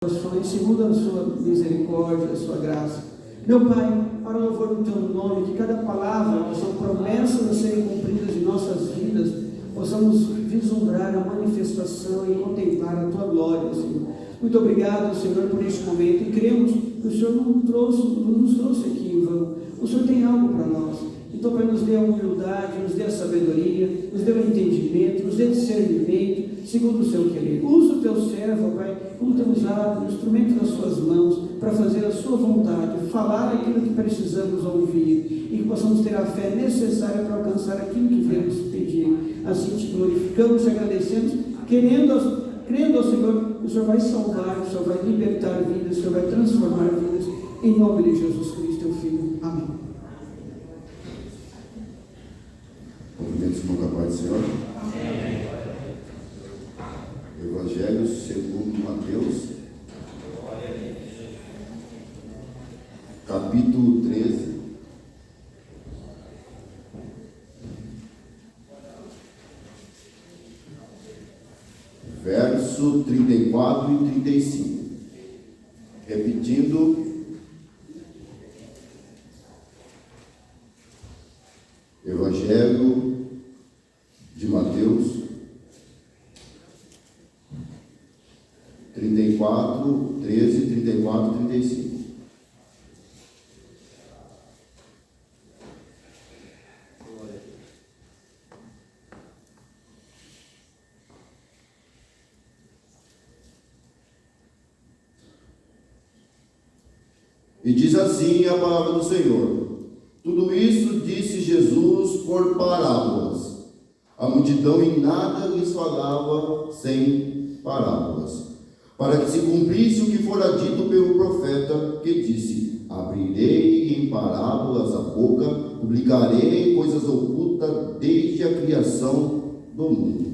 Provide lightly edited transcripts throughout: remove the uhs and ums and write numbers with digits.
segundo a sua misericórdia, a sua graça. Meu Pai, para o louvor do Teu nome, que cada palavra, que são promessas a serem cumpridas em nossas vidas, possamos vislumbrar a manifestação e contemplar a Tua glória, Senhor. Muito obrigado, Senhor, por este momento, e cremos que o Senhor não nos trouxe aqui em vão. O Senhor tem algo para nós. Então, Pai, nos dê a humildade, nos dê a sabedoria, nos dê o entendimento, nos dê discernimento, segundo o seu querer. Usa o teu servo, Pai, como tem usado, o instrumento das suas mãos, para fazer a sua vontade, falar aquilo que precisamos ouvir, e que possamos ter a fé necessária para alcançar aquilo que viemos pedir. Assim te glorificamos, te agradecemos, crendo ao Senhor, que o Senhor vai salvar, que o Senhor vai libertar vidas, que o Senhor vai transformar vidas, em nome de Jesus Cristo, teu Filho. Amém. Cumprimentos com a paz do Senhor. Amém. Evangelho segundo Mateus, capítulo 13, verso 34 e 35. Repetindo, Evangelho de Mateus 34, 13, 34 e 35. E diz assim a palavra do Senhor: tudo isso disse Jesus por parábolas. A multidão em nada lhes falava sem parábolas, para que se cumprisse o que fora dito pelo profeta, que disse: abrirei em parábolas a boca, publicarei coisas ocultas desde a criação do mundo.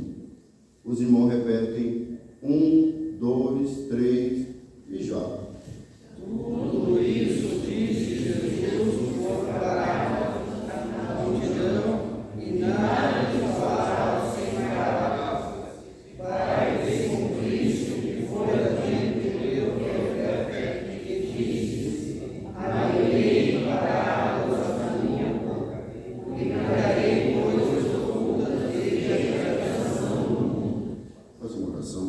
Os irmãos repetem: 1, 2, 3 e já. Tudo isso disse Jesus por parábolas, a multidão e nada lhe falava sem parábolas, para que se cumprisse o que fora dito pelo profeta, que disse: abrirei em parábolas a minha boca, publicarei coisas ocultas desde a criação do mundo. Faz uma oração.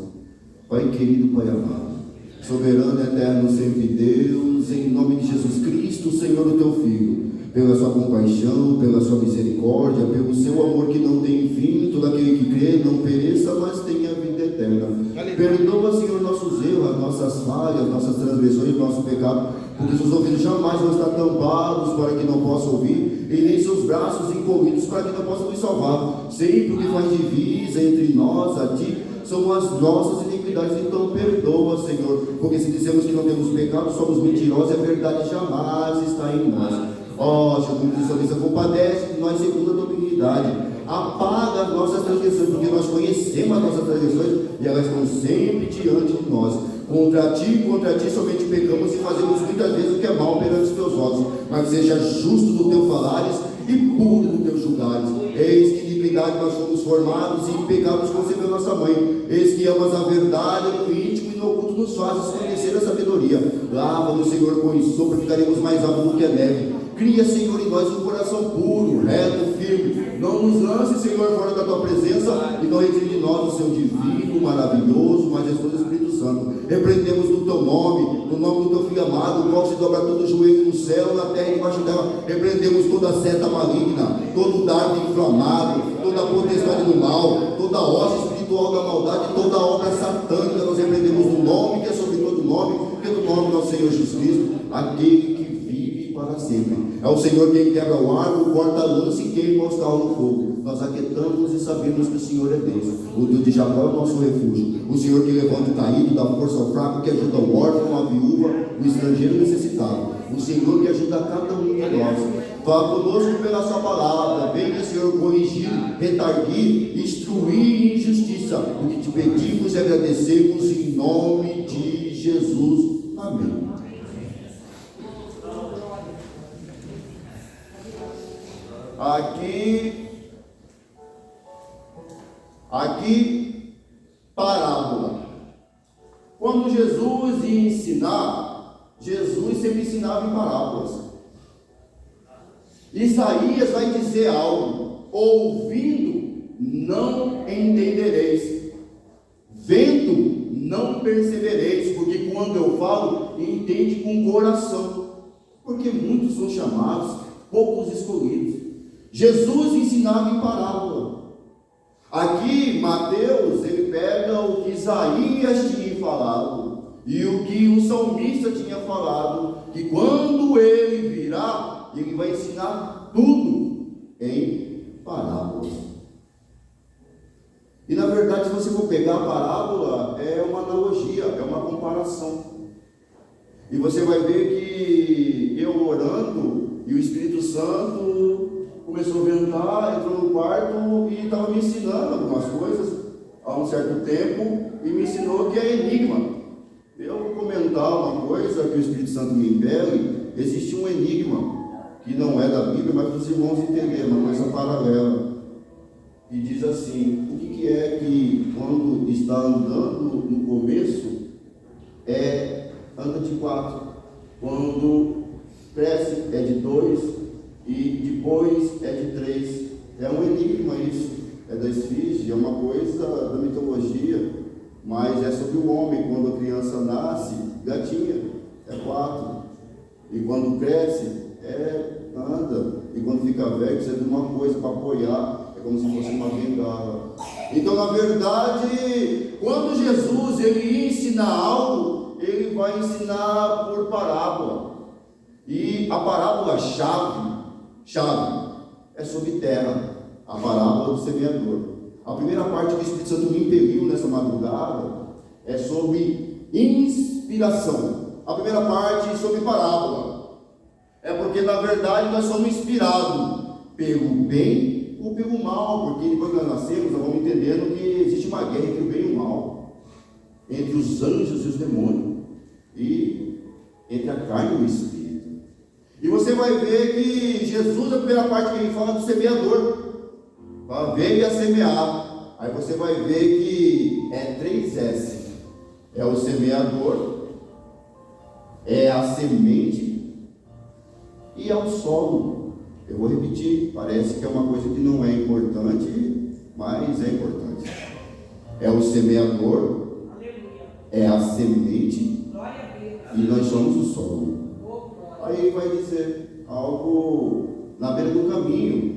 Pai querido, Pai amado, soberano, eterno, sempre Deus, em nome de Jesus Cristo, Senhor, o teu Filho, pela sua compaixão, pela sua misericórdia, pelo seu amor que não tem fim, todo aquele que crê não pereça, mas tenha vida eterna. Perdoa, Senhor, nossos erros, as nossas falhas, nossas transgressões, nosso pecado, porque seus ouvidos jamais vão estar tampados para que não possa ouvir, e nem seus braços encolhidos para que não possa nos salvar. Sempre o que faz divisa entre nós, a ti, são as nossas iniquidades. Então perdoa, Senhor, porque se dizemos que não temos pecado, somos mentirosos e a verdade jamais está em nós. Ó, Jesus, salvista, compadece de nós segundo a tua dignidade. Apaga as nossas transgressões, porque nós conhecemos as nossas transgressões e elas estão sempre diante de nós. Contra ti somente pecamos e fazemos muitas vezes o que é mal perante os teus olhos. Mas seja justo no teu falares e puro no teu julgares. Eis que de iniquidade nós fomos formados, e em pecados concebeu nossa mãe. Eis que amas a verdade no íntimo e no oculto nos fazes conhecer a sabedoria. Lava-nos, Senhor, com enxofre, ficaremos mais altos do que a neve. Cria, Senhor, em nós um coração puro, reto, firme. Não nos lance, Senhor, fora da tua presença, e não retire de nós o seu divino, maravilhoso, majestoso Espírito Santo. Repreendemos no teu nome, no nome do teu Filho amado, o qual se dobra todo o joelho no céu, na terra e debaixo dela. Repreendemos toda seta maligna, todo dardo inflamado, toda potestade do mal, toda hoste espiritual da maldade, toda obra satânica. Nós repreendemos no nome que é sobre todo nome, que é do nome do nosso Senhor Jesus Cristo, aquele que vive para sempre. É o Senhor quem quebra o arco, corta a lança e queima os carros no fogo. Nós aquietamos e sabemos que o Senhor é Deus. O Deus de Jacó é o nosso refúgio. O Senhor que levanta o caído, dá força ao fraco, que ajuda o órfão, a viúva, o estrangeiro necessitado. O Senhor que ajuda cada um de nós. Fala conosco pela sua palavra. Venha, Senhor, corrigir, retarguir, instruir em justiça. O que te pedimos e agradecemos em nome de Jesus. Amém. Aqui, parábola. Quando Jesus ia ensinar, Jesus sempre ensinava em parábolas. Isaías vai dizer algo: ouvindo, não entendereis, vendo, não percebereis, porque quando eu falo, entende com o coração, porque muitos são chamados, poucos escolhidos. Jesus ensinava em parábola. Aqui, Mateus, ele pega o que Isaías tinha falado e o que o salmista tinha falado, que quando ele virá, ele vai ensinar tudo em parábolas. E na verdade, se você for pegar a parábola, é uma analogia, é uma comparação. E você vai ver que eu orando, e o Espírito Santo começou a ventar, entrou no quarto e estava me ensinando algumas coisas há um certo tempo, e me ensinou que é enigma. Eu vou comentar uma coisa que o Espírito Santo me impele. Existe um enigma que não é da Bíblia, mas para os irmãos entenderem, uma coisa paralela, e diz assim: o que é que quando está andando no começo anda de 4, quando cresce é de 2 e depois é de 3? É um enigma isso, é da esfinge, é uma coisa da mitologia, mas é sobre o homem. Quando a criança nasce, gatinha, é 4, e quando cresce, anda, e quando fica velho, precisa de uma coisa para apoiar, é como se fosse uma bengala. Então, na verdade, quando Jesus ele ia ensinar algo, ele vai ensinar por parábola, e a parábola chave é sobre terra, a parábola do semeador. A primeira parte que o Espírito Santo me impeliu nessa madrugada é sobre inspiração. A primeira parte é sobre parábola, é porque na verdade nós somos inspirados pelo bem ou pelo mal, porque depois que nós nascemos, nós vamos entendendo que existe uma guerra entre o bem e o mal, entre os anjos e os demônios, e entre a carne e o espírito. E você vai ver que Jesus, a primeira parte que ele fala do semeador, veio a semear. Aí você vai ver que é 3S: é o semeador, é a semente e é o solo. Eu vou repetir, parece que é uma coisa que não é importante, mas é importante. É o semeador, é a semente e nós somos o solo. Aí vai dizer algo na beira do caminho,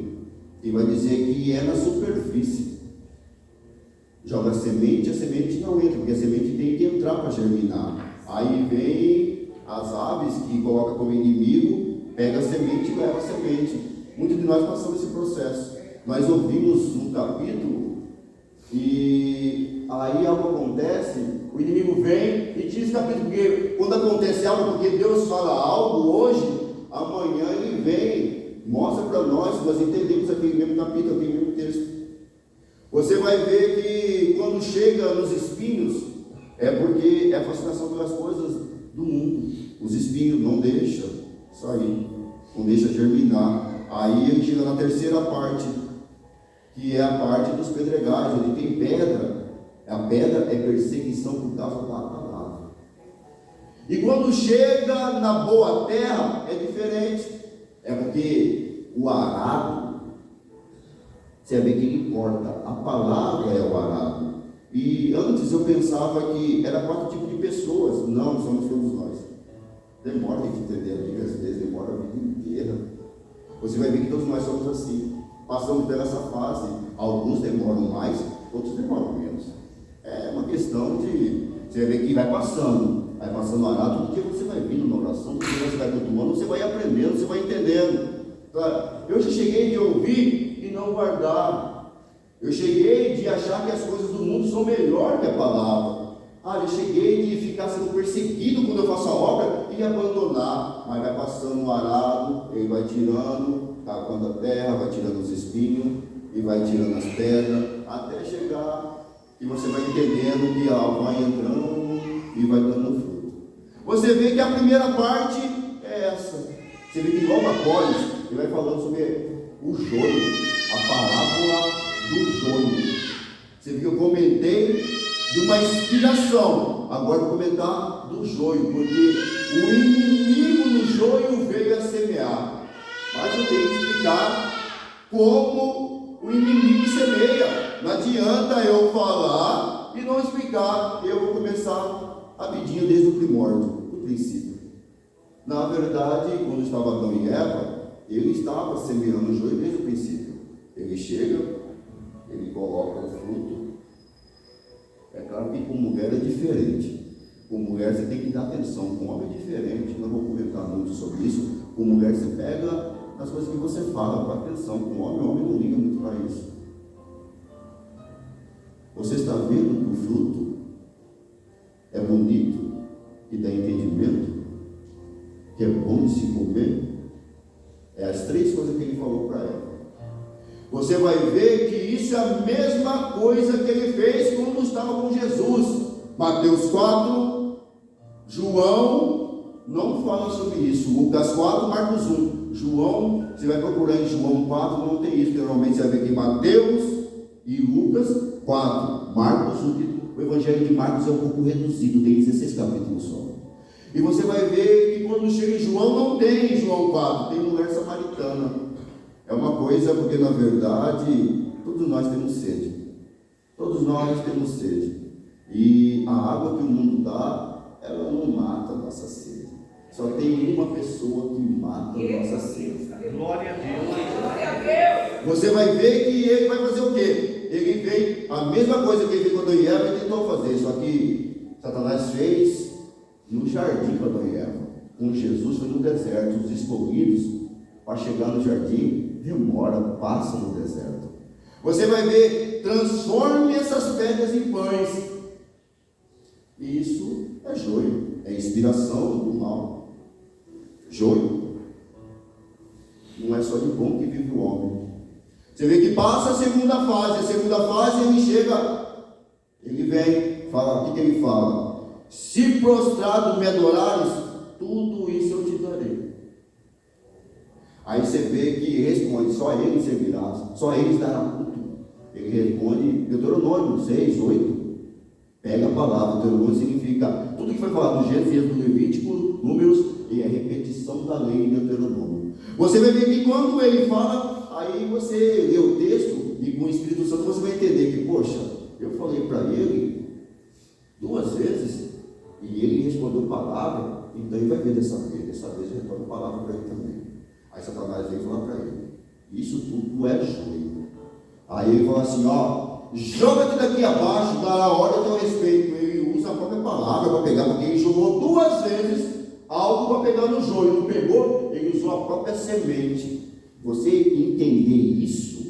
e vai dizer que é na superfície. Joga a semente não entra, porque a semente tem que entrar para germinar. Aí vem as aves que colocam como inimigo, pega a semente e leva a semente. Muitos de nós passamos esse processo. Nós ouvimos um capítulo e aí algo acontece, o inimigo vem e diz capítulo, porque quando acontece algo, porque Deus fala algo hoje, amanhã ele vem, mostra para nós, se nós entendemos aquele mesmo capítulo, aquele mesmo texto. Você vai ver que quando chega nos espinhos, é porque é a fascinação pelas coisas do mundo. Os espinhos não deixam sair, não deixam germinar. Aí ele chega na terceira parte, que é a parte dos pedregais, onde tem pedra. A pedra é perseguição por causa da palavra. E quando chega na boa terra, é diferente. É porque o arado, você vê que ele corta. A palavra é o arado. E antes eu pensava que era 4 tipos de pessoas. Não, somos todos nós. Demora a gente entender a Bíblia, às vezes demora a vida inteira. Você vai ver que todos nós somos assim. Passamos por essa fase. Alguns demoram mais, outros demoram menos. É uma questão de... Você vê que vai passando o arado. Todo dia você vai vindo na oração, todo dia você vai cultuando, você vai aprendendo, você vai entendendo. Eu já cheguei de ouvir e não guardar. Eu cheguei de achar que as coisas do mundo são melhor que a palavra. Eu cheguei de ficar sendo perseguido quando eu faço a obra e abandonar. Mas vai passando o arado, ele vai tirando, cavando a terra, vai tirando os espinhos e vai tirando as pedras, até chegar e você vai entendendo que algo vai entrando e vai dando fruto. Você vê que a primeira parte é essa. Você vê que logo após ele vai falando sobre o joio, a parábola do joio. Você viu que eu comentei de uma inspiração. agora vou comentar do joio, porque o inimigo no joio veio a semear. Mas eu tenho que explicar como o inimigo semeia. Não adianta eu falar e não explicar. Eu vou começar rapidinho desde o primórdio, do princípio. Na verdade, quando estava Adão e Eva, ele estava semeando o joio desde o princípio. Ele chega, ele coloca o fruto. É claro que com mulher é diferente. Com mulher você tem que dar atenção, com homem é diferente. Não vou comentar muito sobre isso. Com mulher você pega as coisas que você fala, com atenção. Com homem, o homem não liga muito para isso. Você está vendo que o fruto é bonito e dá entendimento, que é bom de se comer? É as três coisas que ele falou para ela. Você vai ver que isso é a mesma coisa que ele fez quando estava com Jesus. Mateus 4, João não fala sobre isso. Lucas 4, Marcos 1. João, você vai procurar em João 4, não tem isso. Normalmente você vai ver aqui Mateus e Lucas 4. Marcos 1, o Evangelho de Marcos é um pouco reduzido, tem 16 capítulos só. E você vai ver que quando chega em João, não tem em João 4, tem mulher samaritana. É uma coisa, porque na verdade, todos nós temos sede. Todos nós temos sede. E a água que o mundo dá, ela não mata a nossa sede. Só tem uma pessoa que mata a nossa sede. Glória a Deus. Glória a Deus. Você vai ver que ele vai fazer o quê? Ele fez a mesma coisa que ele fez com Adão e Eva, ele tentou fazer. Só que Satanás fez no jardim com Adão e Eva. Com Jesus foi no deserto. Os escolhidos, para chegar no jardim, demora, passa no deserto. Você vai ver, transforme essas pedras em pães. Isso é joio, é inspiração do mal. Joio. Não é só de bom que vive o homem. Você vê que passa a segunda fase ele chega, ele vem, fala, o que ele fala? Se prostrado me adorares, tudo isso eu te darei. Aí você vê que responde, só ele servirás, só eles dará culto. Ele responde, Deuteronômio 6, 8. Pega a palavra, Deuteronômio significa, tudo que foi falado no Gênesis, no Levítico, Números, e é repetição da lei em Deuteronômio. Você vai ver que quando ele fala, aí você lê o texto, e com o Espírito Santo você vai entender que, poxa, eu falei para ele 2 vezes, e ele respondeu palavra, então ele vai ver dessa vez eu retorno a palavra para ele também. Aí Satanás veio falar para ele, isso tudo é joio. Aí ele fala assim, joga-te daqui abaixo, dará ordem a teu respeito. Ele usa a própria palavra para pegar, porque ele jogou 2 vezes algo para pegar no joio, não pegou, ele usou a própria semente. Você entender isso,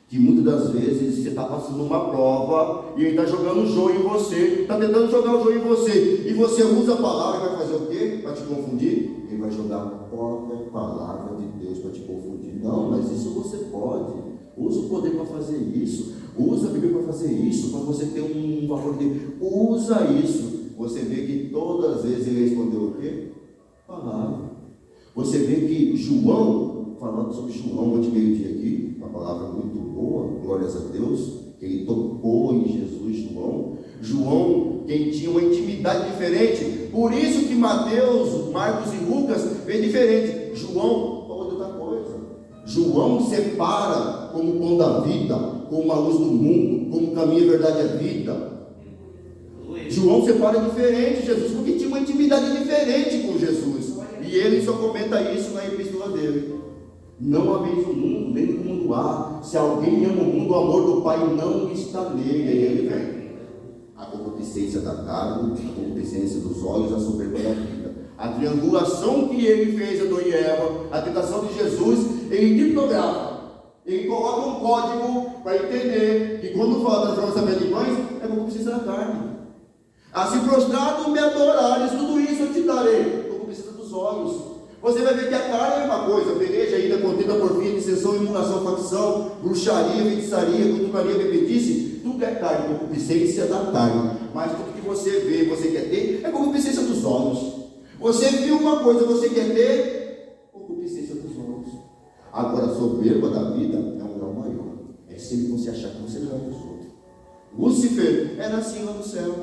que muitas das vezes você está passando uma prova e ele está jogando o joio em você, está tentando jogar o joio em você, e você usa a palavra e vai fazer o quê? Para te confundir? Ele vai jogar a própria palavra de Deus para te confundir. Não, mas isso você pode. Usa o poder para fazer isso. Usa a Bíblia para fazer isso, para você ter um valor de... Usa isso. Você vê que todas as vezes ele respondeu o quê? Palavra. Você vê que João, falando sobre João antes de meio-dia aqui, uma palavra muito boa, glórias a Deus, que ele tocou em Jesus, João, quem tinha uma intimidade diferente, por isso que Mateus, Marcos e Lucas vem diferente. João falou de outra coisa. João separa como o pão da vida, como a luz do mundo, como o caminho, a verdade e a vida. João separa diferente Jesus, porque tinha uma intimidade diferente com Jesus. E ele só comenta isso na epístola dele. Não ameis o mundo, nem o mundo há. Se alguém ama o mundo, o amor do Pai não está nele. Aí ele vem. A concupiscência da carne, a concupiscência dos olhos, a soberba da vida. A triangulação que ele fez, Adão e Eva, a tentação de Jesus, ele criptografa. Ele coloca um código para entender que quando fala das transformação de pães, é concupiscência da carne. A se prostrado me adorares, tudo isso eu te darei. Concupiscência dos olhos. Você vai ver que a carne é uma coisa, peleja, ira, contenda, porfia, dissensão, emulação, facção, bruxaria, feitiçaria, cutucaria, bebedice, tudo é carne, concupiscência da carne. Mas tudo que você vê, você quer ter, é concupiscência dos olhos. Você viu uma coisa, você quer ter, concupiscência dos olhos. Agora, a soberba da vida é um grau maior. É sempre você achar que você é melhor que os outros. Lúcifer era assim lá no céu.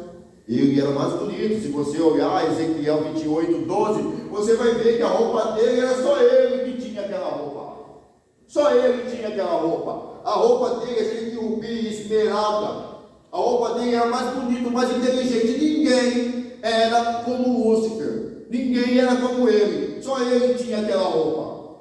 Ele era mais bonito. Se você olhar Ezequiel 28:12, você vai ver que a roupa dele era só ele que tinha aquela roupa. Só ele tinha aquela roupa. A roupa dele é cheia de rubi, esmeralda. A roupa dele era mais bonita, mais inteligente. Ninguém era como Lúcifer. Ninguém era como ele. Só ele tinha aquela roupa.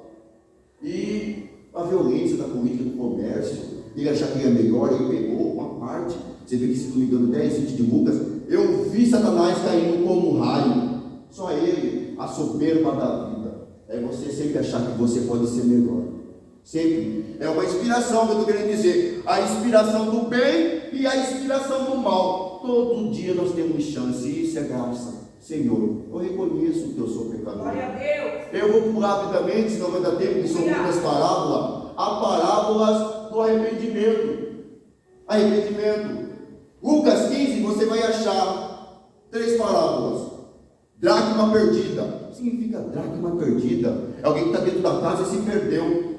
E a violência da política do comércio, ele achava que ia melhor, ele pegou uma parte. Você vê que, se não me engano, 10, 20 de Lucas, eu vi Satanás caindo como um raio. Só ele, a soberba da vida. É você sempre achar que você pode ser melhor. Sempre. É uma inspiração que eu estou querendo dizer. A inspiração do bem e a inspiração do mal. Todo dia nós temos chance. E isso é graça. Senhor, eu reconheço que eu sou pecador. Glória a Deus. Eu vou pular rapidamente, senão vai dar tempo, que são muitas parábolas. Há parábolas do arrependimento. Arrependimento. Lucas 15, você vai achar 3 parábolas. Dracma perdida. Significa dracma perdida. É alguém que está dentro da casa e se perdeu.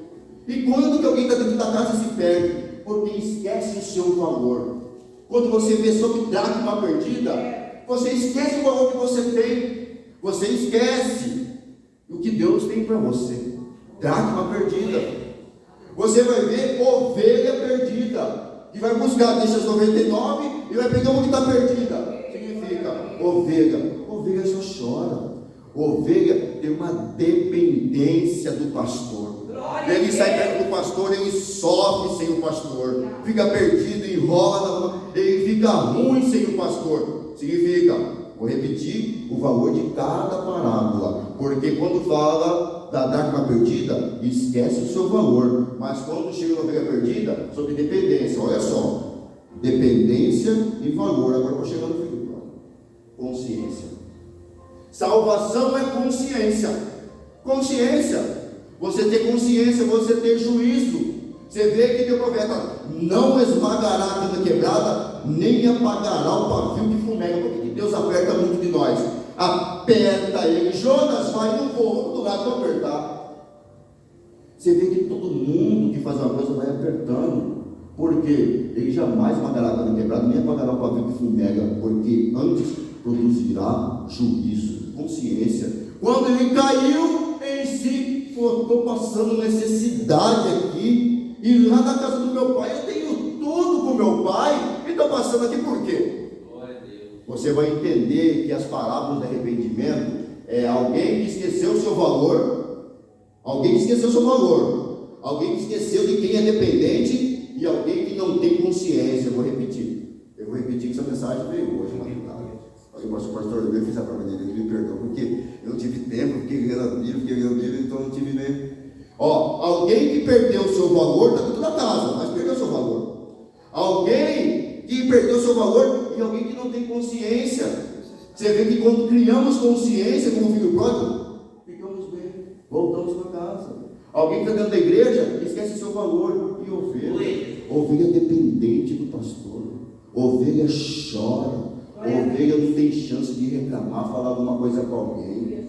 E quando que alguém está dentro da casa e se perde? Porque esquece o seu valor. Quando você vê sobre dracma perdida, você esquece o valor que você tem. Você esquece o que Deus tem para você. Dracma perdida. Você vai ver ovelha perdida. E vai buscar, deixa as 99 e vai pegar uma que está perdida. Significa ovelha. Ovelha só chora. Ovelha tem uma dependência do pastor. Ele sai perto do pastor, ele sofre sem o pastor. Fica perdido, enrola, ele fica ruim sem o pastor. Significa, vou repetir, o valor de cada parábola. Porque quando fala da dracma perdida, esquece o seu valor. Mas quando chega na ovelha perdida, sobre dependência, olha só. Dependência e valor. Agora eu vou chegar no fim. Consciência. Salvação é consciência. Consciência. Você ter consciência, você ter juízo. Você vê que o profeta não esmagará a cana quebrada, nem apagará o pavio que fumega. Por que Deus aperta muito de nós? Aperta ele. Jonas vai no voo do lado para apertar. Você vê que todo mundo que faz uma coisa vai apertando. Porque ele jamais esmagará a cana quebrada, nem apagará o pavio que fumega. Porque antes produzirá juízo, consciência. Quando ele caiu em si, estou passando necessidade aqui, e lá na casa do meu pai eu tenho tudo com meu pai, e estou passando aqui por quê? Você vai entender que as parábolas de arrependimento é alguém que esqueceu o seu valor, alguém que esqueceu o seu valor, alguém que esqueceu de quem é dependente, e alguém que não tem consciência. Eu vou repetir que essa mensagem veio hoje, o pastor, eu fiz a prova dele, ele me perdoa, porque eu não tive tempo, fiquei lendo a Bíblia, então não tive nem. Alguém que perdeu o seu valor, está dentro da casa, mas perdeu o seu valor. Alguém que perdeu o seu valor e alguém que não tem consciência. Você vê que quando criamos consciência como filho pródigo, ficamos bem, voltamos para casa. Alguém que está dentro da igreja, esquece o seu valor. E ovelha dependente do pastor, ovelha chora. A ovelha não tem chance de reclamar, falar alguma coisa com alguém.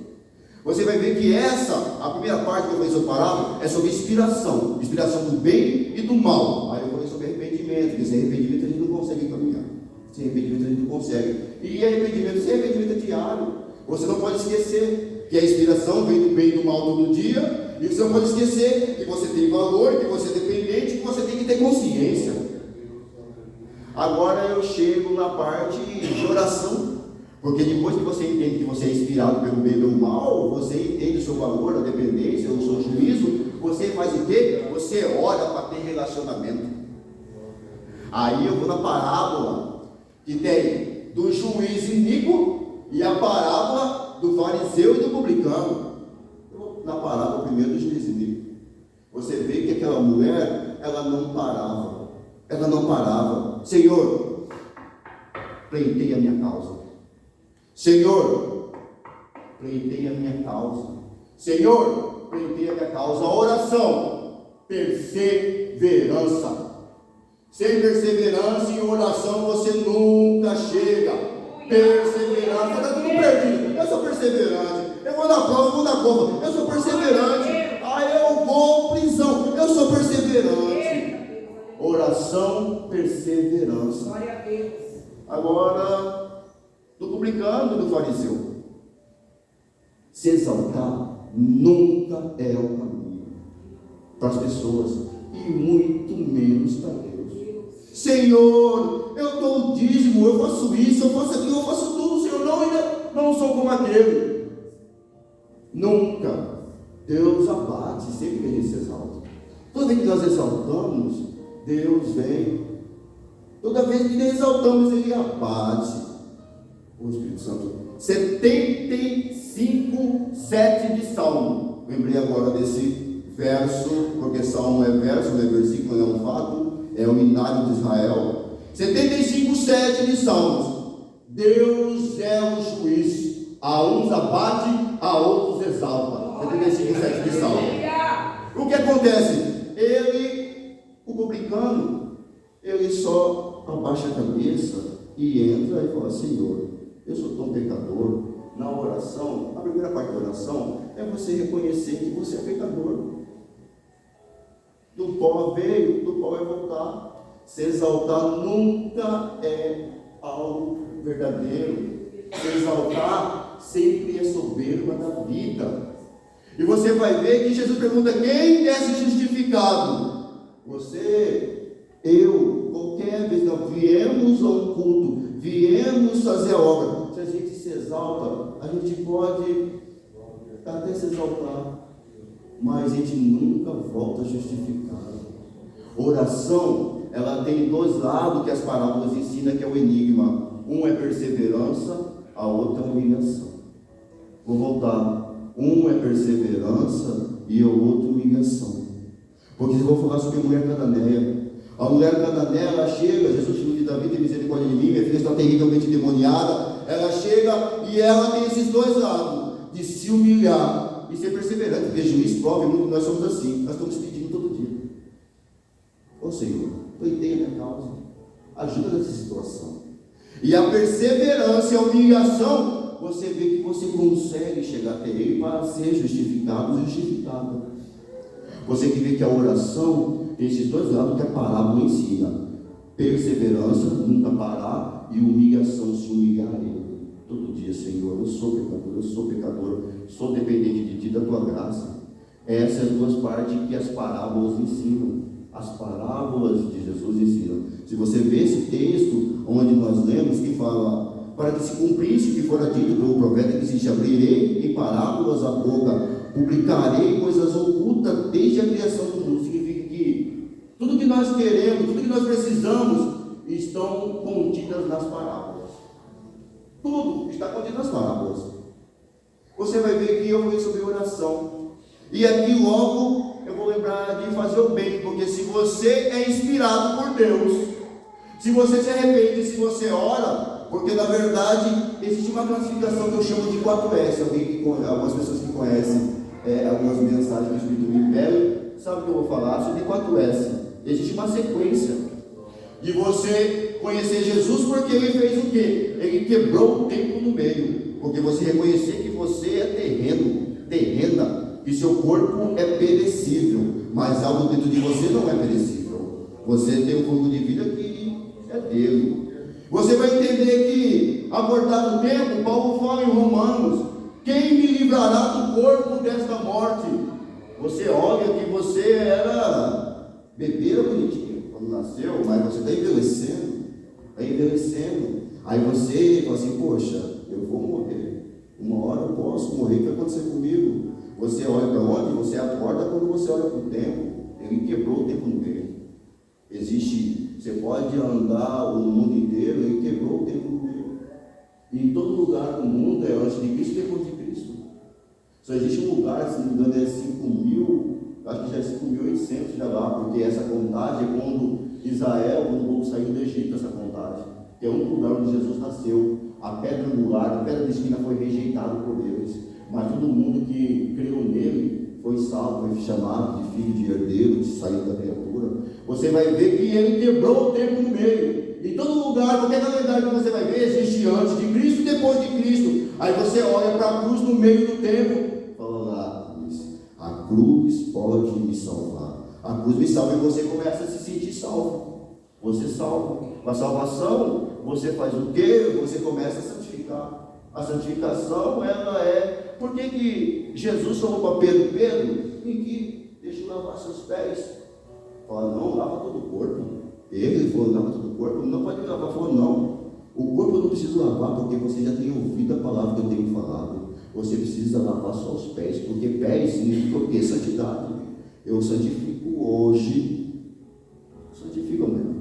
Você vai ver que a primeira parte que eu falei sobre parábola, é sobre inspiração. Inspiração do bem e do mal. Aí eu falei sobre arrependimento, porque sem arrependimento a gente não consegue caminhar. Sem arrependimento a gente não consegue. E sem arrependimento é diário. Você não pode esquecer que a inspiração vem do bem e do mal todo dia. E você não pode esquecer que você tem valor, que você é dependente, que você tem que ter consciência. Agora eu chego na parte de oração, porque depois que você entende que você é inspirado pelo bem e pelo mal, você entende o seu valor, a dependência, o seu juízo, você faz o quê? Você ora para ter relacionamento. Aí eu vou na parábola que tem do juiz iníquo e a parábola do fariseu e do publicano. Eu vou na parábola primeiro do juiz iníquo. Você vê que aquela mulher, ela não parava. Senhor, pleiteia a minha causa. Senhor, pleiteia a minha causa. Senhor, pleiteia a minha causa. Oração, perseverança. Sem perseverança em oração você nunca chega. Perseverança, está tudo perdido. Eu sou perseverante. Eu vou na prova, eu vou na cova. Eu sou perseverante. Eu vou prisão. Eu sou perseverante. Oração, perseverança. Agora, do publicano e do fariseu. Se exaltar nunca é o caminho para as pessoas, e muito menos para Deus. Senhor, eu dou o dízimo, eu faço isso, eu faço aquilo, eu faço tudo, Senhor, não sou como aquele. Nunca. Deus abate sempre que a gente se exalta. Toda vez que nós exaltamos, Deus vem. Toda vez que nós exaltamos, Ele abate. O Espírito Santo. 75:7 de Salmo. Lembrei agora desse verso, porque Salmo é verso, não é versículo, não é um fato, é o hinário de Israel. 75:7 de Salmos. Deus é o juiz. A uns abate, a outros exalta. 75:7 de Salmo. O que acontece? O publicano, ele só abaixa a cabeça e entra e fala: Senhor, eu sou tão pecador. Na oração, a primeira parte da oração é você reconhecer que você é pecador. Do pó veio, do pó vai voltar. Se exaltar nunca é algo verdadeiro. Se exaltar sempre é soberba da vida. E você vai ver que Jesus pergunta: quem quer ser justificado? Você, eu, qualquer vez que nós viemos a um culto, viemos fazer a obra, se a gente se exalta, a gente pode até se exaltar, mas a gente nunca volta justificado. Oração, ela tem dois lados que as parábolas ensinam, que é o enigma. Um é perseverança, a outra é humilhação. Vou voltar. Um é perseverança e o outro humilhação. Porque eu vou falar sobre a mulher cananeia. A mulher cananeia, ela chega: Jesus, filho de Davi, tem misericórdia de mim, minha filha está terrivelmente demoniada. Ela chega e ela tem esses dois lados, de se humilhar e ser perseverante. Porque juiz prova, muito nós somos assim, nós estamos pedindo todo dia: ô Senhor, pleiteia a minha causa, ajuda nessa situação. E a perseverança e a humilhação, você vê que você consegue chegar até Ele para ser justificado, justificado. Você que vê que a oração tem esses dois lados que a parábola ensina: perseverança, nunca parar, e humilhação, se humilhar a Ele todo dia. Senhor, eu sou pecador, sou dependente de Ti, da Tua graça. Essas são as duas partes que as parábolas ensinam. As parábolas de Jesus ensinam. Se você vê esse texto onde nós lemos, que fala: para que se cumprisse o que fora dito pelo profeta, que se abrirei em parábolas a boca, publicarei coisas ocultas desde a criação do mundo. Significa que tudo que nós queremos, tudo que nós precisamos, estão contidas nas parábolas. Tudo está contido nas parábolas. Você vai ver que eu falei sobre oração, e aqui logo eu vou lembrar de fazer o bem, porque se você é inspirado por Deus, se você se arrepende, se você ora, porque na verdade existe uma classificação que eu chamo de 4S. Algumas pessoas que conhecem algumas mensagens que o Espírito me pega, sabe o que eu vou falar sobre 4S. Existe uma sequência de você conhecer Jesus, porque Ele fez o quê? Ele quebrou o tempo no meio, porque você reconhecer que você é terrena, que seu corpo é perecível, mas algo dentro de você não é perecível. Você tem um corpo de vida que é dele. Você vai entender que, abordado o tempo, Paulo fala em Romanos: quem me livrará do corpo desta morte? Você olha que você era bebeira bonitinho quando nasceu, mas você está envelhecendo. Aí você fala assim: poxa, eu vou morrer, uma hora eu posso morrer. O que vai acontecer comigo? Você olha para onde? Você acorda quando você olha para o tempo. Ele quebrou o tempo no meio. Você pode andar o mundo inteiro, Ele quebrou o tempo no meio. E em todo lugar do mundo é antes de Cristo e depois de Cristo. Só existe um lugar, se não me engano, é 5.000, acho que já é 5.800 já lá, porque essa contagem é quando quando o povo saiu do Egito, essa contagem, que é um lugar onde Jesus nasceu. A pedra angular, a pedra da esquina foi rejeitada por eles, mas todo mundo que creu nele foi salvo, foi chamado de filho de herdeiro, de saída da criatura. Você vai ver que Ele quebrou o tempo no meio. Em todo lugar, qualquer calendário que você vai ver, existe antes de Cristo e depois de Cristo. Aí você olha para a cruz no meio do tempo, fala lá: a cruz pode me salvar. A cruz me salva, e você começa a se sentir salvo. você salva. Com a salvação, você faz o quê? Você começa a santificar. A santificação, ela é... Por que Jesus falou para Pedro? Pedro, vem aqui, deixa eu lavar seus pés. Fala, não, lava todo o corpo. Ele falou, lava todo o corpo. Não pode lavar. Falou, não. O corpo eu não preciso lavar, porque você já tem ouvido a palavra que eu tenho falado. Você precisa lavar só os pés, porque pés significa o quê? Santidade. Eu santifico hoje, santifico amanhã.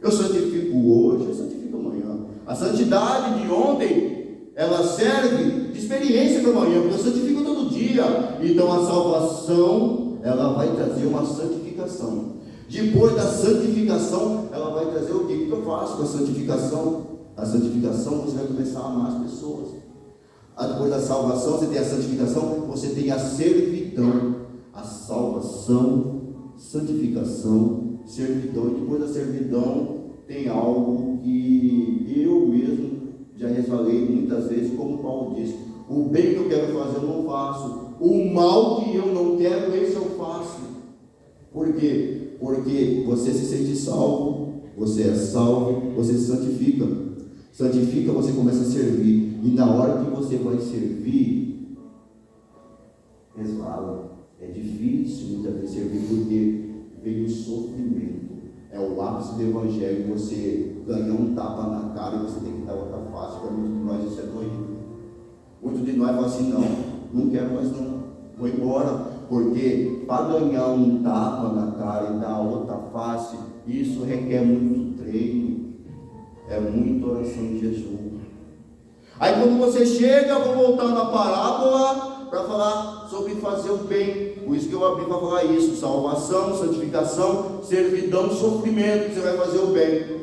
Eu santifico hoje, eu santifico amanhã. A santidade de ontem, ela serve de experiência para amanhã, porque eu santifico todo dia. Então a salvação, ela vai trazer uma santificação. Depois da santificação, ela vai trazer o quê? O que eu faço com a santificação? A santificação, você vai começar a amar as pessoas. Depois da salvação, você tem a santificação, você tem a servidão. A salvação, santificação, servidão. E depois da servidão, tem algo que eu mesmo já resvalei muitas vezes, como Paulo disse: o bem que eu quero fazer eu não faço, o mal que eu não quero, esse eu faço. Por quê? Porque você se sente salvo, você é salvo, você se santifica. Santifica, você começa a servir. E na hora que você vai servir, resvala. É difícil muitas vezes servir, porque vem o sofrimento. É o ápice do evangelho. Você ganhar um tapa na cara e você tem que dar outra face. Para muitos de nós isso é doido. Muitos de nós falam assim: não quero mais não, vou embora. Porque para ganhar um tapa na cara e dar outra face, isso requer muito treino. É muita oração em jejum. Aí quando você chega, vou voltar na parábola para falar sobre fazer o bem. Por isso que eu abri para falar isso: salvação, santificação, servidão, sofrimento. Você vai fazer o bem.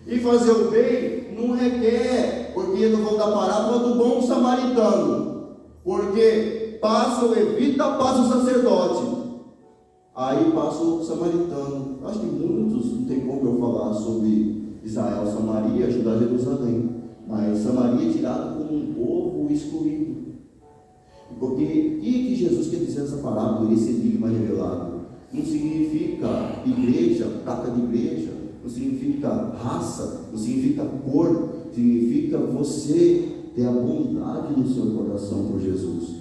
E fazer o bem não requer, porque eu vou dar parábola do bom samaritano. Porque passa o levita, passa o sacerdote. Aí passa o samaritano. Acho que muitos, não tem como eu falar sobre Israel, Samaria, Judá, Jerusalém, mas Samaria é tirado como um povo excluído. Porque o que Jesus quer dizer nessa parábola, esse enigma revelado? Não significa igreja, placa de igreja, não significa raça, não significa cor, significa você ter a bondade no seu coração por Jesus.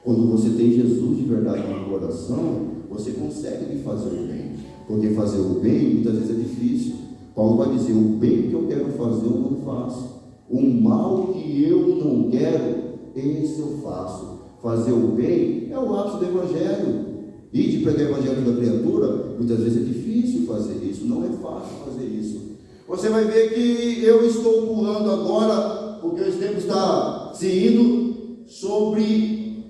Quando você tem Jesus de verdade no coração, você consegue fazer o bem, porque fazer o bem muitas vezes é difícil. Paulo vai dizer: o bem que eu quero fazer eu não faço, o mal que eu não quero, esse eu faço. Fazer o bem é o ápice do evangelho. E de pregar o evangelho da criatura, muitas vezes é difícil fazer isso, não é fácil fazer isso. Você vai ver que eu estou pulando agora, porque o tempo está se indo, sobre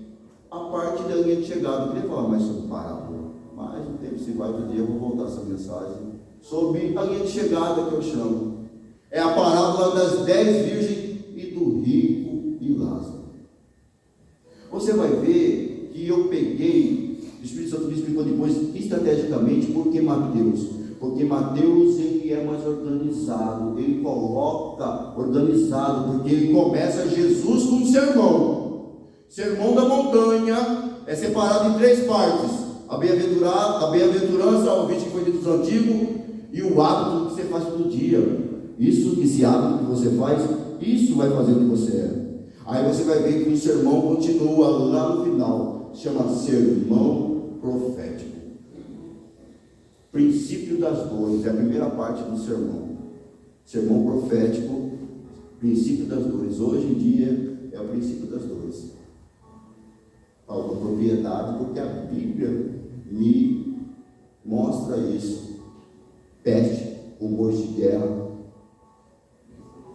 a parte da linha de chegada. Eu queria falar mais sobre parábola, mas o tempo se vai, do dia eu vou voltar essa mensagem sobre a linha de chegada, que eu chamo. É a parábola das 10 virgens e do rico e Lázaro. Você vai ver que eu peguei, o Espírito Santo me explicou depois estrategicamente por que Mateus. Porque Mateus, ele é mais organizado, ele coloca organizado, porque ele começa Jesus com um sermão. Sermão da montanha é separado em 3 partes: a bem-aventurança, o ouvinte que foi dito dos antigos, e o hábito que você faz todo dia. Isso, esse hábito que você faz, isso vai fazer o que você é. Aí você vai ver que o sermão continua lá no final, chama sermão profético. Princípio das dores, é a primeira parte do sermão. Sermão profético, princípio das dores. Hoje em dia é o princípio das dores. Falo com propriedade, porque a Bíblia me mostra isso. Peste, rumores de guerra,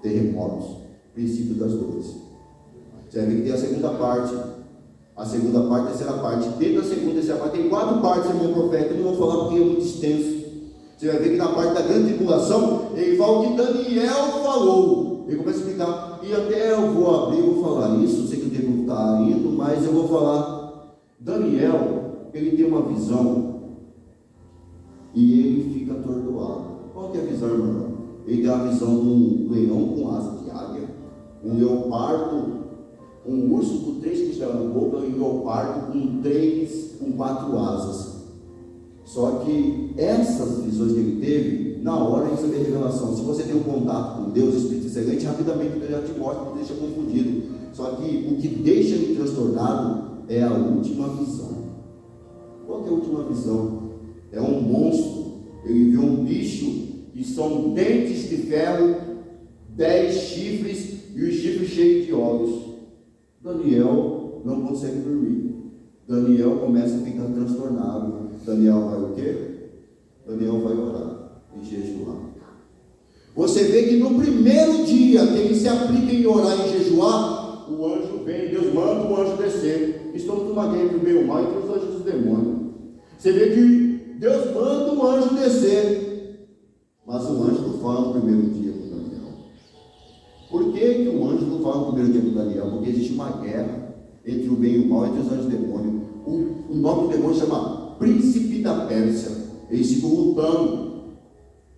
terremotos, princípio das dores. Você vai ver que tem a segunda parte, a terceira parte. Dentro da segunda e terceira parte tem 4 partes do sermão profético. Eu não vou falar porque é muito extenso. Você vai ver que na parte da grande tribulação, ele fala o que Daniel falou. Ele começa a explicar, e até eu vou abrir, vou falar isso, sei que o tempo está indo, mas eu vou falar. Daniel, ele tem uma visão, e ele fica atordoado. Qual que é a visão, irmão? Ele tem a visão de um leão com asas de águia, um leopardo, um urso com 3 costelas na boca, e um leopardo com 4 asas. Só que essas visões que ele teve na hora de receber revelação. Se você tem um contato com Deus, Espírito excelente, rapidamente Deus já te mostra, não deixa confundido. Só que o que deixa ele transtornado é a última visão. Qual que é a última visão? É um monstro. Ele vê um bicho que são dentes de ferro, 10 chifres e os chifres cheios de olhos. Daniel não consegue dormir. Daniel começa a ficar transtornado. Daniel vai o quê? Daniel vai orar e jejuar. Você vê que no primeiro dia que ele se aplica em orar e jejuar, o anjo vem, Deus manda o anjo descer. Estamos numa guerra entre o bem e o mal, entre os anjos e os demônios. Você vê que Deus manda o anjo descer, mas o anjo não fala no primeiro dia com Daniel. Por que o anjo não fala no primeiro dia com Daniel? Porque existe uma guerra entre o bem e o mal, entre os anjos e os demônios. O nome do demônio chama Príncipe da Pérsia. Eles ficam lutando.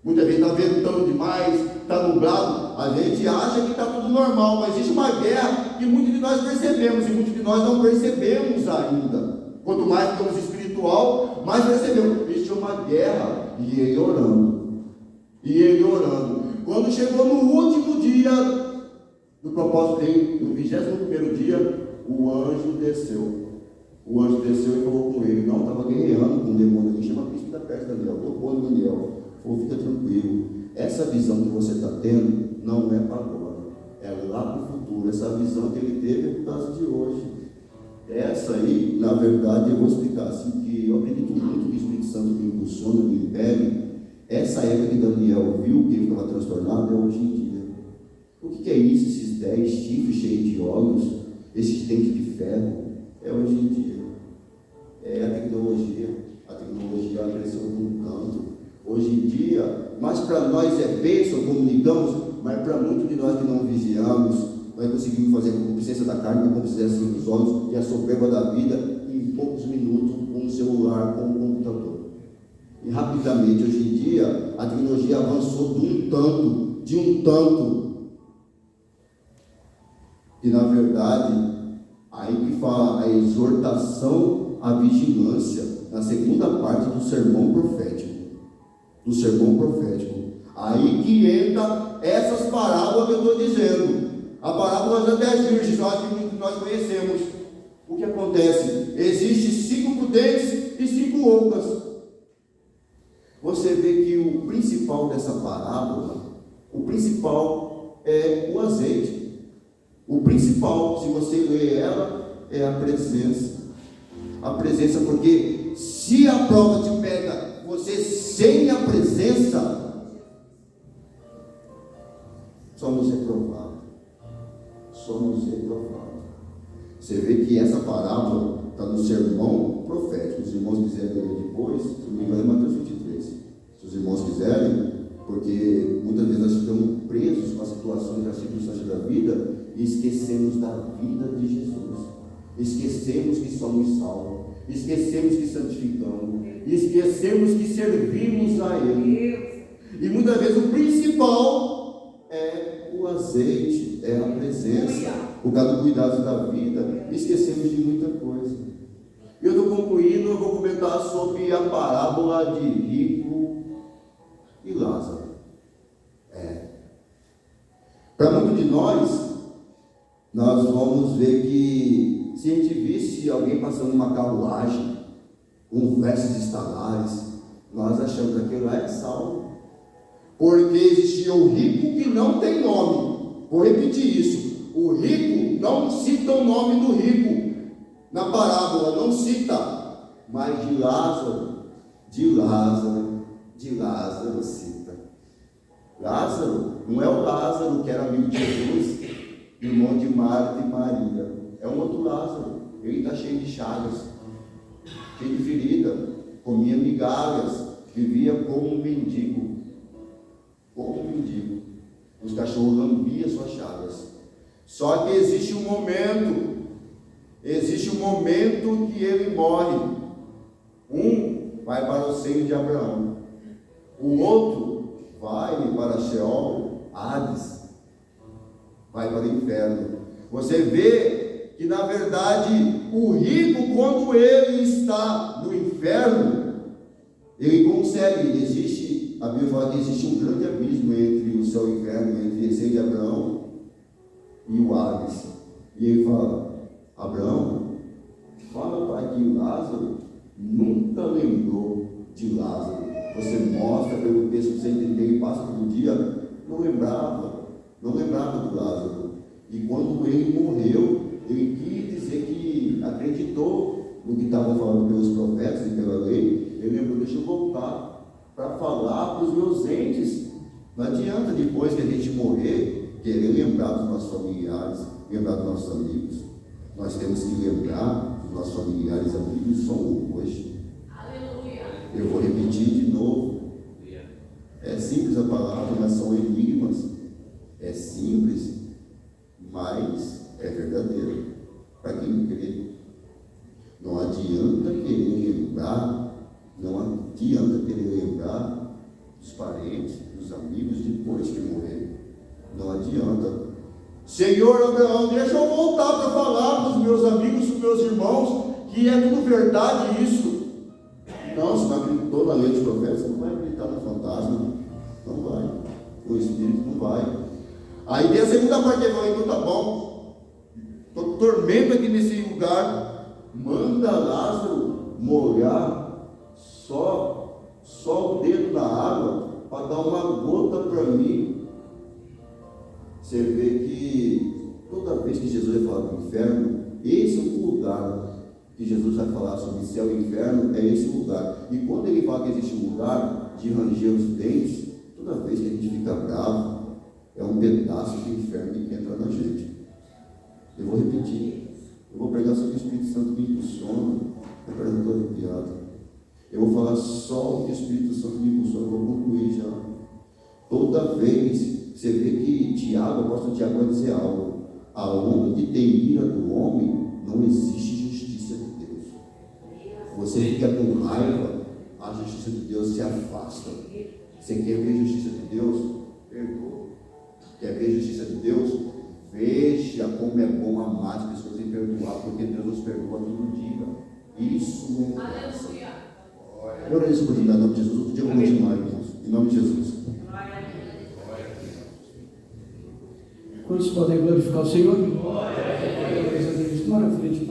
Muitas vezes está ventando demais, está nublado. A gente acha que está tudo normal, mas existe uma guerra que muitos de nós percebemos e muitos de nós não percebemos ainda. Quanto mais ficamos espiritual, mais percebemos. Existe uma guerra e ele orando. E ele orando. Quando chegou no último dia do propósito dele, no 21º dia, o anjo desceu. O anjo desceu e falou com ele. Não, estava guerreando com um demônio que chama Príncipe da Pérsia, Daniel. Tocou no Daniel. Falou, fica tranquilo. Essa visão que você está tendo não é para agora. É lá para o futuro. Essa visão que ele teve é por causa de hoje. Essa aí, na verdade, eu vou explicar assim, que eu acredito muito que o Espírito Santo me impulsiona, me impele. Essa época que Daniel viu que ele estava transtornado é hoje em dia. O que é isso? Esses 10 chifres cheios de olhos, esses dentes de ferro, é hoje em dia. É a tecnologia. A tecnologia cresceu num canto. Hoje em dia, mas para nós é bênção, comunicamos, mas para muitos de nós que não vigiamos, nós conseguimos fazer a concupiscência da carne, a concupiscência dos olhos e a soberba da vida em poucos minutos com um celular, com um computador. E rapidamente, hoje em dia, a tecnologia avançou de um tanto, que na verdade, aí que fala a exortação à vigilância, na segunda parte do sermão profético. Aí que entra essas parábolas que eu estou dizendo. A parábola das 10 virgens, nós conhecemos. O que acontece? Existem 5 prudentes e 5 loucas. Você vê que o principal dessa parábola, o principal é o azeite. O principal, se você ler ela, é a presença. A presença, porque se a prova te pega, você sem a presença, somos reprovados. Você vê que essa parábola está no sermão profético. Os irmãos quiserem ler depois, se não me engano é Mateus 23. Se os irmãos quiserem, porque muitas vezes nós ficamos presos com as situações, as circunstâncias da vida e esquecemos da vida de Jesus. Esquecemos que somos salvos. Esquecemos que santificamos. Esquecemos que servimos a Ele. E muitas vezes o principal é o azeite, é a presença. Por causa do cuidado da vida, esquecemos de muita coisa. Eu estou concluindo, eu vou comentar sobre a parábola de rico e Lázaro. Para muitos de nós vamos ver que se a gente visse alguém passando uma carruagem com vestes estalares, nós achamos que aquilo lá é salvo. Porque existia o rico que não tem nome. Vou repetir isso. O rico não cita o nome do rico na parábola, não cita, mas de Lázaro cita. Lázaro não é o Lázaro que era amigo de Jesus, irmão de Marta e Maria, é um outro Lázaro. Ele está cheio de chagas, cheio de ferida, comia migalhas, vivia como um mendigo. Os cachorros lambiam suas chagas. Só que existe um momento que ele morre. Um vai para o seio de Abraão, o outro vai para Sheol, Hades, vai para o inferno. Você vê que na verdade o rico, quando ele está no inferno, ele consegue, existe a Bíblia fala que existe um grande abismo entre o céu e o inferno, entre esse de Abraão e o Hades. E ele fala: Abraão, fala para que Lázaro nunca lembrou de Lázaro. Você mostra pelo texto que você entendeu e passa pelo dia, não lembrava do Lázaro. E quando ele morreu, ele quis dizer que acreditou no que estavam falando pelos profetas e pela lei. Ele lembrou: deixa eu voltar para falar para os meus entes. Não adianta depois que a gente morrer querer lembrar dos nossos familiares, lembrar dos nossos amigos. Nós temos que lembrar dos nossos familiares e amigos que são hoje. Aleluia. Eu vou repetir de novo. É simples a palavra, mas são enigmas. É simples, mas é verdadeiro para quem crê. Não adianta querer lembrar, dos parentes, dos amigos depois que morrer. Não adianta. Senhor Abraão, deixa eu voltar para falar para os meus amigos, para os meus irmãos, que é tudo verdade isso. Não, se não acreditou na lei dos profetas, você não vai acreditar no fantasma. Não vai. O Espírito não vai. Aí tem a segunda parte, ele fala: então tá bom, estou tormento aqui nesse lugar, manda Lázaro molhar só o dedo na água para dar uma gota para mim. Você vê que toda vez que Jesus vai falar do inferno, esse é o lugar que Jesus vai falar sobre céu e inferno, é esse lugar. E quando ele fala que existe um lugar de ranger os dentes, toda vez que a gente fica bravo, é um pedaço do inferno que entra na gente. Eu vou repetir. Eu vou pregar sobre o Espírito Santo me impulsiona. Eu não estou arrepiado. Eu vou falar só o que o Espírito Santo me impulsiona. Eu vou concluir já. Toda vez você vê que Tiago, o apóstolo Tiago vai dizer algo: aonde tem ira do homem, não existe justiça de Deus. Você fica com raiva, a justiça de Deus se afasta. Você quer ver a justiça de Deus? Perdoa. Quer ver a justiça de Deus? Veja como é bom amar as pessoas e perdoar, porque Deus nos perdoa todo dia. Isso é graça. Eu agradeço a oportunidade, em nome de Jesus. Outro dia eu vou continuar, irmãos. Em nome de Jesus. Quantos podem glorificar o Senhor? Glória a Deus. Bora, frente,